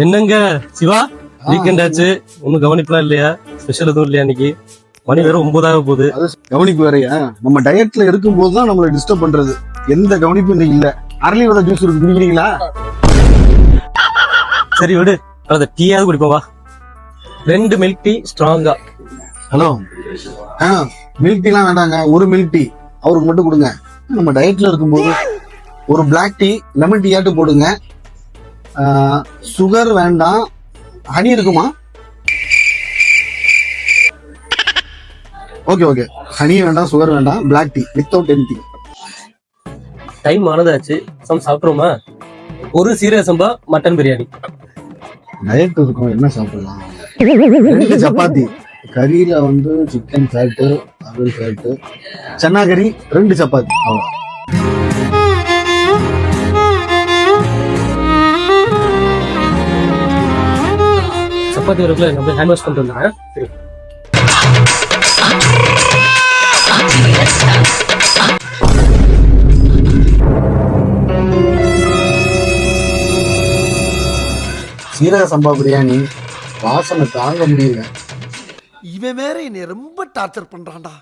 என்னங்க சிவா, வீக்கெண்ட் ஆச்சு, ஒன்னும் கவனிப்புலாம் இல்லையா? ஸ்பெஷல் எதுவும் இல்லையா இன்னைக்கு? மணி வேற 9 போகுது. கவனிப்பு வேறையா? நம்ம டயட்ல இருக்கும் போதுதான் நம்மளை டிஸ்டர்ப் பண்றது. எந்த கவனிப்பும் இன்னைக்கு இல்ல. அரளி வித ஜூஸ் இருக்கு, குடிக்கிறீங்களா? சரி விடு, அதை டீயாவது குடிப்போம் வா. 2 மில்க் டீ ஸ்ட்ராங்கா. ஹலோ, மில்க் டீலாம் வேண்டாங்க, ஒரு மில்க் டீ அவருக்கு மட்டும் கொடுங்க. நம்ம டயட்ல இருக்கும்போது ஒரு பிளாக் டீ லெமன் டீயாட்டு போடுங்க. சுகர் வேண்டாம். ஹனி இருக்குமா? ஓகே ஓகே, ஹனி வேண்டாம், சுகர் வேண்டாம், black tea without anything. Time ஆனதாச்சு, சாப்பிட்றோமா? ஒரு சீரக சம்பா மட்டன் பிரியாணி. டயட் இருக்கும், என்ன சாப்பிடலாம்? 2 சப்பாத்தி, கறியில சிக்கன் ஃபேட்டு, அவல் ஃபேட்டு, சன்னா கறி, 2 சப்பாத்தி அவ்வளோ. சப்பாத்தி வரக்குள்ள நம்ம ஹேண்ட் வாஷ் பண்ணிட்டு வந்தேன். சரி, சீரக சம்பா பிரியாணி வாசனை தாங்க முடியல. இவன் வேற என்னை ரொம்ப டார்ச்சர் பண்றான்டா.